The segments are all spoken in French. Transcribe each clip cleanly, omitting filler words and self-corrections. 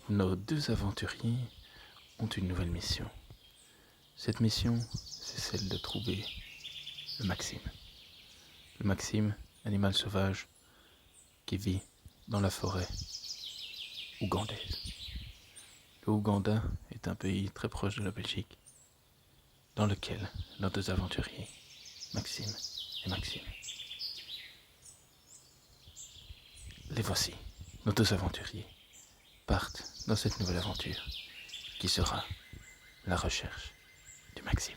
nos deux aventuriers ont une nouvelle mission. Cette mission, c'est celle de trouver le Maxime. Le Maxime, animal sauvage qui vit dans la forêt ougandaise. Le Ouganda est un pays très proche de la Belgique, dans lequel nos deux aventuriers, Maxime et Maxime, les voici, nos deux aventuriers, partent dans cette nouvelle aventure qui sera la recherche du Maxime.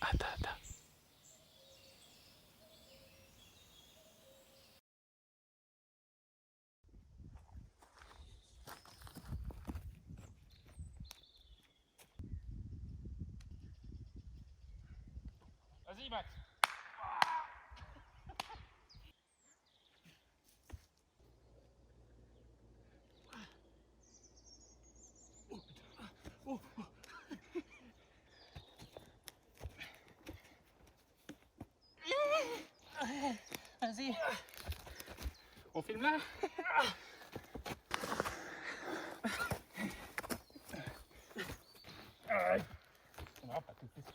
Ata ata. Vas-y Max. Vas-y. On filme là? Non, pas tout de suite.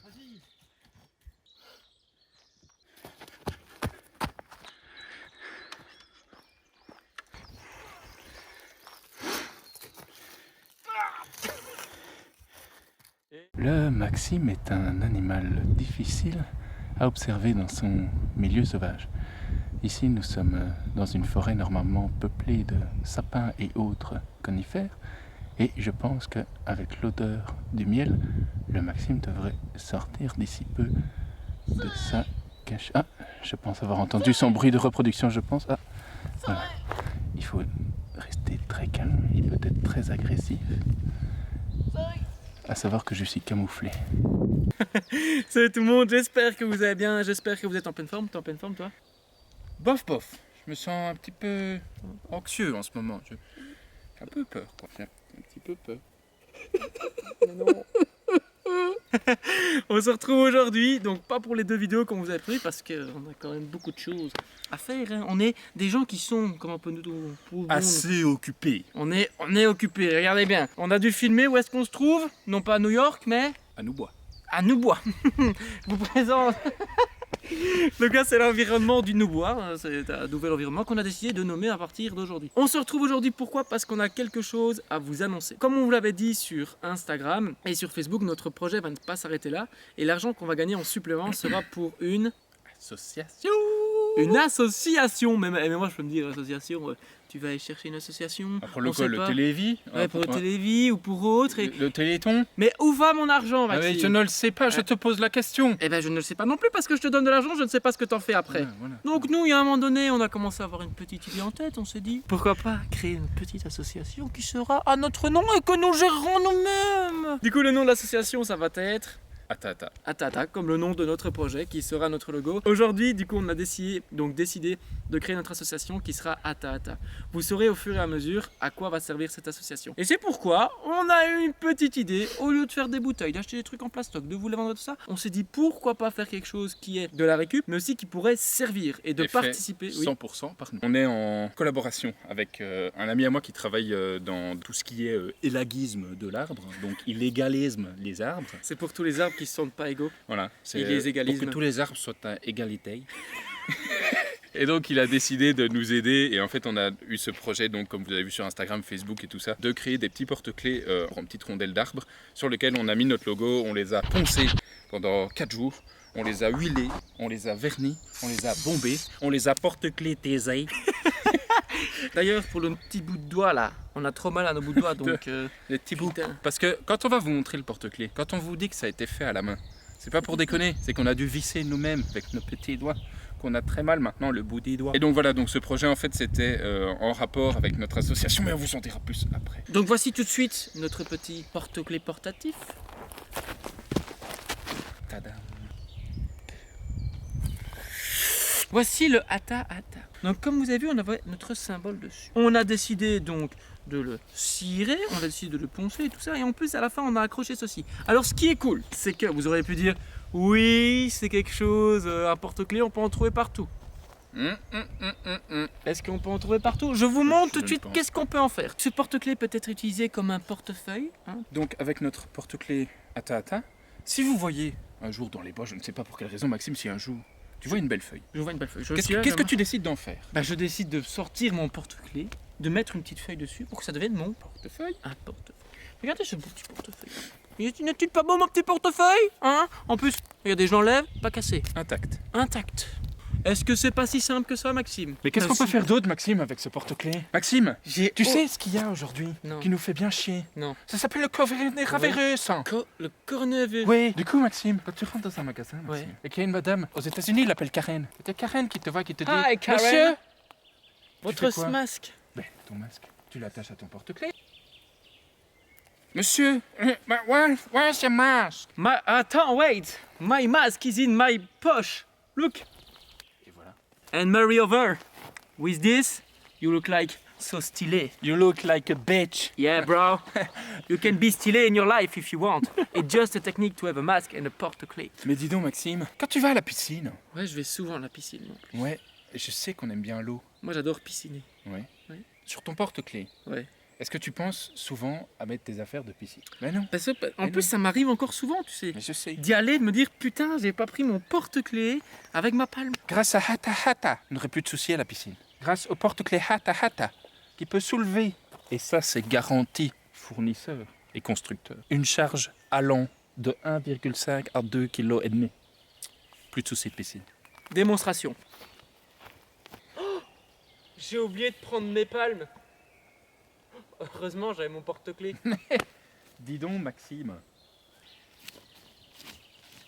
Vas-y. Le Maxime est un animal difficile à observer dans son milieu sauvage. Ici, nous sommes dans une forêt normalement peuplée de sapins et autres conifères. Et je pense qu'avec l'odeur du miel, le Maxime devrait sortir d'ici peu de sa cache. Ah, je pense avoir entendu son bruit de reproduction, je pense. Ah, voilà. Il faut rester très calme, il peut être très agressif. À savoir que je suis camouflé. Salut tout le monde, j'espère que vous allez bien, j'espère que vous êtes en pleine forme. T'es en pleine forme toi? Bof bof. Je me sens un petit peu anxieux en ce moment. J'ai un peu peur quoi. J'ai un petit peu peur. Mais non. On se retrouve aujourd'hui, donc pas pour les deux vidéos qu'on vous a pris parce qu'on a quand même beaucoup de choses à faire. Hein. On est des gens qui sont, comment on peut Assez occupé. on est occupés, regardez bien. On a dû filmer où est-ce qu'on se trouve, non pas à New York, mais À nous bois. à Noubois. Je vous présente. Donc là c'est l'environnement du Noubois, c'est un nouvel environnement qu'on a décidé de nommer à partir d'aujourd'hui. On se retrouve aujourd'hui pourquoi? Parce qu'on a quelque chose à vous annoncer. Comme on vous l'avait dit sur Instagram et sur Facebook, notre projet va ne pas s'arrêter là et l'argent qu'on va gagner en supplément sera pour une Association. association. Mais moi je peux me dire association, tu vas aller chercher une association. Pour le on quoi, sait le pas. Télévis? Ouais, pour le Télévis ou pour autre. Le Téléthon? Mais où va mon argent, Ah, Maxime? mais je ne le sais pas, je te pose la question. Eh ben je ne le sais pas non plus parce que je te donne de l'argent, je ne sais pas ce que t'en fais après. Ouais, voilà. Donc nous, il y a un moment donné, on a commencé à avoir une petite idée en tête, on s'est dit pourquoi pas créer une petite association qui sera à notre nom et que nous gérerons nous-mêmes. Du coup, le nom de l'association, ça va être Attends. Atata, comme le nom de notre projet qui sera notre logo. Aujourd'hui, du coup, on a décidé de créer notre association qui sera Atata. Vous saurez au fur et à mesure à quoi va servir cette association. Et c'est pourquoi on a eu une petite idée. Au lieu de faire des bouteilles, d'acheter des trucs en plastoc, de vous les vendre tout ça, on s'est dit pourquoi pas faire quelque chose qui est de la récup, mais aussi qui pourrait servir et de Et fait participer. Oui. 100% par nous. On est en collaboration avec un ami à moi qui travaille dans tout ce qui est élaguisme de l'arbre, donc il légalisme les arbres. C'est pour tous les arbres qui ne sont pas égaux. Voilà, c'est Il les égalise. pour que tous les arbres soient à égalité. Et donc il a décidé de nous aider et en fait on a eu ce projet, donc comme vous avez vu sur Instagram, Facebook et tout ça, de créer des petits porte-clés en petites rondelles d'arbres sur lesquelles on a mis notre logo, on les a poncés pendant 4 jours, on les a huilés, on les a vernis, on les a bombés, on les a porte-clés taisés. D'ailleurs, pour le petit bout de doigt là, on a trop mal à nos bouts de doigts donc. Les petits bouts. putain. Parce que quand on va vous montrer le porte-clés, quand on vous dit que ça a été fait à la main, c'est pas pour déconner, c'est qu'on a dû visser nous-mêmes avec nos petits doigts, qu'on a très mal maintenant le bout des doigts. Et donc voilà, donc ce projet en fait c'était en rapport avec notre association, mais on vous en dira plus après. Donc voici tout de suite notre petit porte-clés portatif. Tadam. Voici le Ata Ata. Donc comme vous avez vu, on avait notre symbole dessus. On a décidé donc de le cirer, on a décidé de le poncer et tout ça. Et en plus, à la fin, on a accroché ceci. Alors ce qui est cool, c'est que vous auriez pu dire, oui, c'est quelque chose, un porte-clés, on peut en trouver partout. Est-ce qu'on peut en trouver partout? Je vous montre tout Je de ne suite pense qu'est-ce qu'on peut en faire. Ce porte-clés peut être utilisé comme un portefeuille. Hein. Donc avec notre porte-clés Ata, si vous voyez un jour dans les bois, je ne sais pas pour quelle raison Maxime, si un jour tu vois une belle feuille, Je vois une belle feuille. qu'est-ce que tu décides d'en faire? Bah, je décide de sortir mon porte-clés, de mettre une petite feuille dessus pour que ça devienne mon Portefeuille? un portefeuille. Regardez ce beau petit portefeuille. N'est-il pas beau mon petit portefeuille? Hein? En plus, regardez, je l'enlève, pas cassé. Intact. Intact. Est-ce que c'est pas si simple que ça, Maxime? Mais qu'est-ce qu'on peut faire d'autre, Maxime, avec ce porte-clés? Maxime, tu sais ce qu'il y a aujourd'hui Non. qui nous fait bien chier? Non. Ça s'appelle le coronavirus. Le coronavirus. Oui, du coup, Maxime, quand tu rentres dans un magasin, Maxime, Ouais. et qu'il y a une madame aux États-Unis, il l'appelle Karen. C'est Karen qui te voit, qui te dit Hi, Karen. Monsieur, Votre fais quoi? masque. ben, ton masque, tu l'attaches à ton porte-clés. Monsieur, where's your mask? Attends, wait. My mask is in my poche. Look. Et voilà. And moreover, with this, you look like so stylé. You look like a bitch. Yeah, bro. You can be stylé in your life if you want. It's just a technique to have a mask and a porte-clés. Mais dis donc, Maxime, quand tu vas à la piscine, Ouais, je vais souvent à la piscine. Moi, ouais, je sais qu'on aime bien l'eau, moi j'adore pisciner. ouais. Ouais. Sur ton porte-clés, Ouais. est-ce que tu penses souvent à mettre tes affaires de piscine? Mais non. Parce que, en Mais plus, non. ça m'arrive encore souvent, tu sais. Mais je sais. D'y aller, de me dire putain, j'ai pas pris mon porte-clés avec ma palme. Grâce à Hata Hata, on n'aurait plus de soucis à la piscine. Grâce au porte-clés Hata Hata, qui peut soulever. Et ça, c'est garanti, fournisseur et constructeur. Une charge allant de 1,5 à 2,5 kg. Plus de soucis de piscine. Démonstration. Oh, j'ai oublié de prendre mes palmes. Heureusement, j'avais mon porte-clés. Dis donc, Maxime.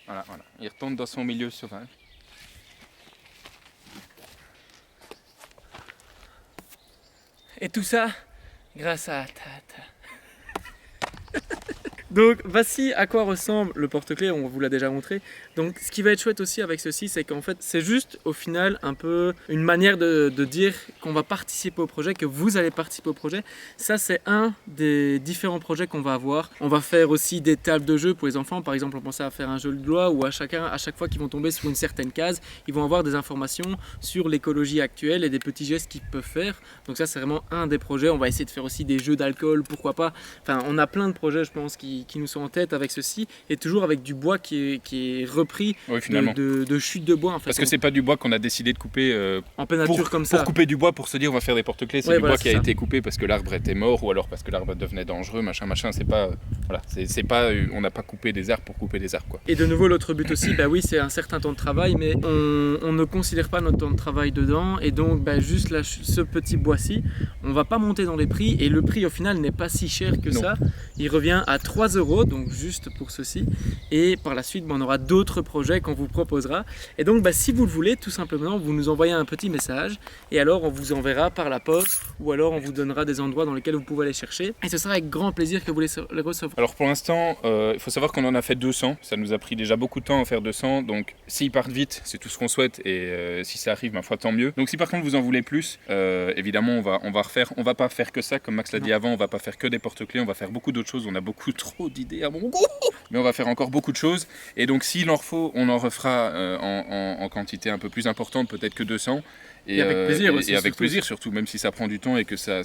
Voilà, voilà. Il retourne dans son milieu sauvage. Et tout ça grâce à Tata. Donc voici à quoi ressemble le porte-clés, on vous l'a déjà montré. Donc ce qui va être chouette aussi avec ceci, c'est qu'en fait c'est juste au final un peu une manière de dire qu'on va participer au projet, que vous allez participer au projet. Ça c'est un des différents projets qu'on va avoir. On va faire aussi des tables de jeu pour les enfants. Par exemple on pensait à faire un jeu de loi où à chaque fois qu'ils vont tomber sur une certaine case, ils vont avoir des informations sur l'écologie actuelle et des petits gestes qu'ils peuvent faire. Donc ça c'est vraiment un des projets. On va essayer de faire aussi des jeux d'alcool, pourquoi pas. Enfin on a plein de projets je pense qui nous sont en tête avec ceci, et toujours avec du bois qui est repris Oui, finalement. de chutes de bois en fait. Parce que c'est pas du bois qu'on a décidé de couper en pleine nature comme ça. pour couper du bois pour se dire on va faire des porte-clés. C'est Ouais, du voilà, bois qui c'est a ça. été coupé parce que l'arbre était mort ou alors parce que l'arbre devenait dangereux, machin. C'est pas, voilà, c'est pas, on n'a pas coupé des arbres pour couper des arbres, quoi. Et de nouveau l'autre but aussi, bah oui c'est un certain temps de travail, mais on ne considère pas notre temps de travail dedans, et donc bah, juste là, ce petit bois-ci, on va pas monter dans les prix, et le prix au final n'est pas si cher que Non. ça. Il revient à 3 €, donc juste pour ceci, et par la suite bah, on aura d'autres projets qu'on vous proposera. Et donc bah, si vous le voulez, tout simplement vous nous envoyez un petit message, et alors on vous enverra par la poste, ou alors on vous donnera des endroits dans lesquels vous pouvez aller chercher, et ce sera avec grand plaisir que vous les recevrez. Alors pour l'instant, il faut savoir qu'on en a fait 200. Ça nous a pris déjà beaucoup de temps à faire 200. Donc s'ils partent vite, c'est tout ce qu'on souhaite. Et si ça arrive, ma foi, tant mieux. Donc si par contre vous en voulez plus, évidemment, on va refaire. On va pas faire que ça, comme Max l'a dit avant. On va pas faire que des porte-clés. On va faire beaucoup d'autres choses. On a beaucoup trop d'idées à mon goût. Mais on va faire encore beaucoup de choses. Et donc s'il en faut, on en refera en quantité un peu plus importante, peut-être que 200. Et avec plaisir aussi, et avec surtout. plaisir surtout, même si ça prend du temps et que ça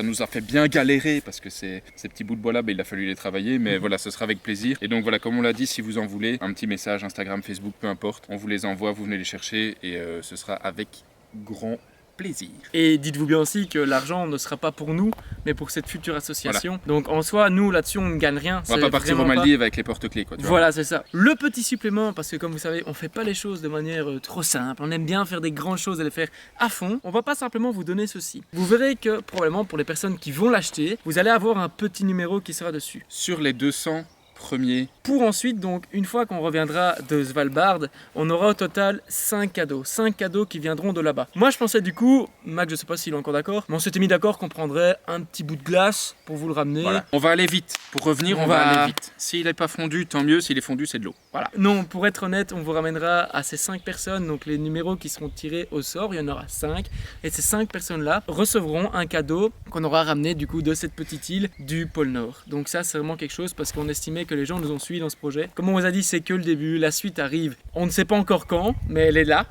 nous a fait bien galérer parce que ces petits bouts de bois là, il a fallu les travailler, mais voilà, ce sera avec plaisir. Et donc voilà, comme on l'a dit, si vous en voulez, un petit message, Instagram, Facebook, peu importe, on vous les envoie, vous venez les chercher, et ce sera avec grand plaisir. Et dites-vous bien aussi que l'argent ne sera pas pour nous, mais pour cette future association. Donc en soi, nous là-dessus, on ne gagne rien. On va pas partir aux Maldives avec les porte-clés, quoi. Tu vois. Voilà, c'est ça. Le petit supplément, parce que comme vous savez, on fait pas les choses de manière trop simple. On aime bien faire des grandes choses et les faire à fond. On va pas simplement vous donner ceci. Vous verrez que probablement pour les personnes qui vont l'acheter, vous allez avoir un petit numéro qui sera dessus. Sur les 200 premiers. Pour ensuite, donc, une fois qu'on reviendra de Svalbard, on aura au total 5 cadeaux. 5 cadeaux qui viendront de là-bas. Moi, je pensais du coup, Mac, je sais pas s'il est encore d'accord, mais on s'était mis d'accord qu'on prendrait un petit bout de glace pour vous le ramener. Voilà. On va aller vite. Pour revenir, on va aller vite. S'il n'est pas fondu, tant mieux. S'il est fondu, c'est de l'eau. Voilà. Non, pour être honnête, on vous ramènera à ces 5 personnes, donc les numéros qui seront tirés au sort, il y en aura 5. Et ces 5 personnes-là recevront un cadeau qu'on aura ramené du coup de cette petite île du pôle Nord. Donc ça, c'est vraiment quelque chose parce qu'on estimait que les gens nous ont suivis dans ce projet. Comme on vous a dit, c'est que le début, la suite arrive. On ne sait pas encore quand, mais elle est là.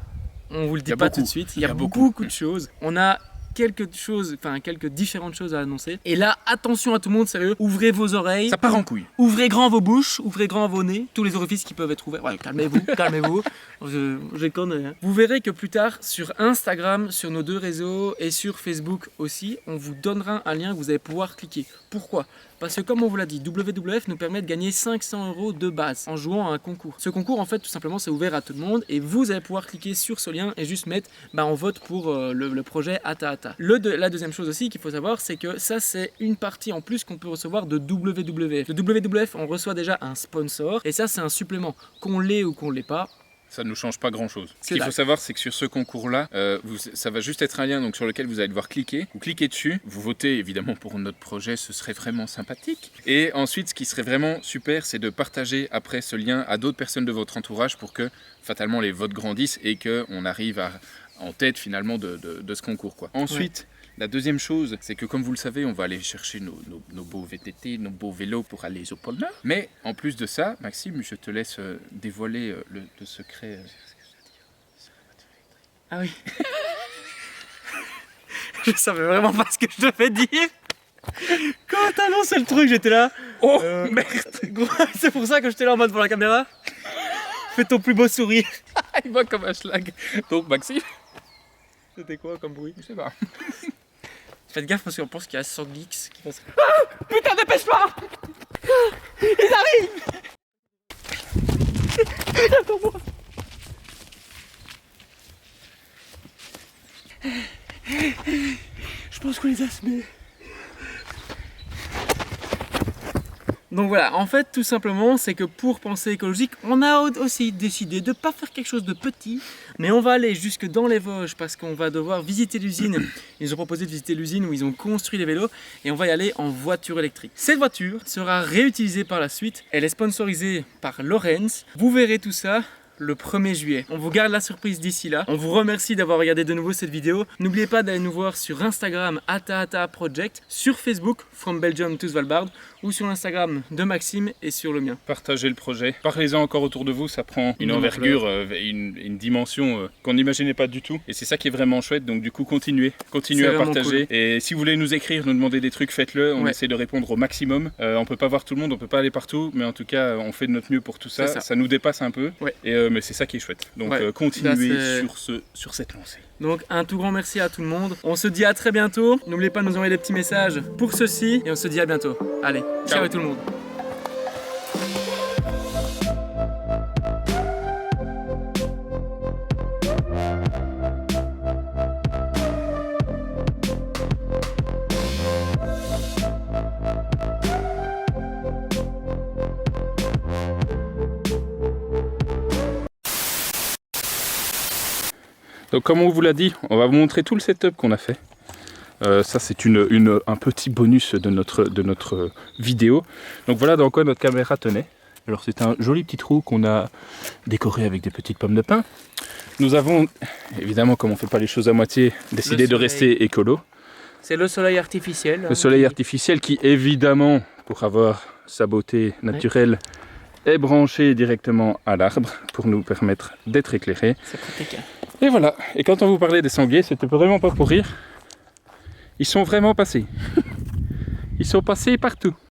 On vous le Il y dit a pas beaucoup. tout de suite. Il y a beaucoup. beaucoup de choses. On a quelques différentes choses à annoncer. Et là, attention à tout le monde, sérieux, ouvrez vos oreilles. Ça part en couille. Ouvrez grand vos bouches, ouvrez grand vos nez, tous les orifices qui peuvent être ouverts. Ouais, calmez-vous, calmez-vous. Je connais. Hein. Vous verrez que plus tard, sur Instagram, sur nos 2 réseaux et sur Facebook aussi, on vous donnera un lien que vous allez pouvoir cliquer. Pourquoi ? Parce que comme on vous l'a dit, WWF nous permet de gagner 500 € de base en jouant à un concours. Ce concours, en fait, tout simplement, c'est ouvert à tout le monde et vous allez pouvoir cliquer sur ce lien et juste mettre on vote pour le projet Ata Ata. La deuxième chose aussi qu'il faut savoir, c'est que ça, c'est une partie en plus qu'on peut recevoir de WWF. De WWF, on reçoit déjà un sponsor et ça, c'est un supplément. Qu'on l'ait ou qu'on l'ait pas, Ça ne nous change pas grand-chose. Ce C'est qu'il là. faut savoir, c'est que sur ce concours-là, ça va juste être un lien donc, sur lequel vous allez devoir cliquer. Vous cliquez dessus, vous votez évidemment pour notre projet, ce serait vraiment sympathique. Et ensuite, ce qui serait vraiment super, c'est de partager après ce lien à d'autres personnes de votre entourage pour que fatalement les votes grandissent et qu'on arrive en tête finalement de ce concours. Quoi. Ensuite, la deuxième chose, c'est que comme vous le savez, on va aller chercher nos beaux VTT, nos beaux vélos pour aller au pôle Nord. Mais en plus de ça, Maxime, je te laisse dévoiler le secret. Ah oui. Je savais vraiment pas ce que je devais dire. Quand t'as annoncé le truc, j'étais là. Oh Merde. Gros, c'est pour ça que j'étais là en mode pour la caméra. Fais ton plus beau sourire. Il va comme un schlag. Donc Maxime, C'était quoi comme bruit? je sais pas. Faites gaffe parce qu'on pense qu'il y a 100 geeks qui passent. Ah, putain, dépêche-toi. Ils arrivent. Attends-moi. Je pense qu'on les a semés. Donc voilà, en fait, tout simplement, c'est que pour penser écologique, on a aussi décidé de ne pas faire quelque chose de petit, mais on va aller jusque dans les Vosges parce qu'on va devoir visiter l'usine. Ils nous ont proposé de visiter l'usine où ils ont construit les vélos et on va y aller en voiture électrique. Cette voiture sera réutilisée par la suite. Elle est sponsorisée par Lorenz. Vous verrez tout ça le 1er juillet. On vous garde la surprise d'ici là. On vous remercie d'avoir regardé de nouveau cette vidéo. N'oubliez pas d'aller nous voir sur Instagram Ata Ata Project, sur Facebook From Belgium to Svalbard ou sur l'Instagram de Maxime et sur le mien. Partagez le projet. Parlez-en encore autour de vous, ça prend une Une envergure, une dimension qu'on n'imaginait pas du tout. Et c'est ça qui est vraiment chouette. Donc du coup, continuez C'est à vraiment partager. Et si vous voulez nous écrire, nous demander des trucs, faites-le. On Ouais. essaie de répondre au maximum. On peut pas voir tout le monde, on peut pas aller partout, mais en tout cas, on fait de notre mieux pour tout ça. C'est ça. Ça nous dépasse un peu. Ouais. Et mais c'est ça qui est chouette. Donc Ouais. continuez Là, sur cette lancée. Donc un tout grand merci à tout le monde. On se dit à très bientôt. N'oubliez pas de nous envoyer des petits messages pour ceci et on se dit à bientôt. Allez, ciao Ciao. tout le monde. Donc comme on vous l'a dit, on va vous montrer tout le setup qu'on a fait. Ça c'est un petit bonus de notre vidéo. Donc voilà dans quoi notre caméra tenait. Alors c'est un joli petit trou qu'on a décoré avec des petites pommes de pin. Nous avons, évidemment comme on ne fait pas les choses à moitié, décidé de soleil. rester écolo. C'est le soleil artificiel. Le soleil artificiel qui évidemment, pour avoir sa beauté naturelle, est branché directement à l'arbre pour nous permettre d'être éclairés. C'est pratique. Et voilà, et quand on vous parlait des sangliers, c'était vraiment pas pour rire. Ils sont vraiment passés. Ils sont passés partout.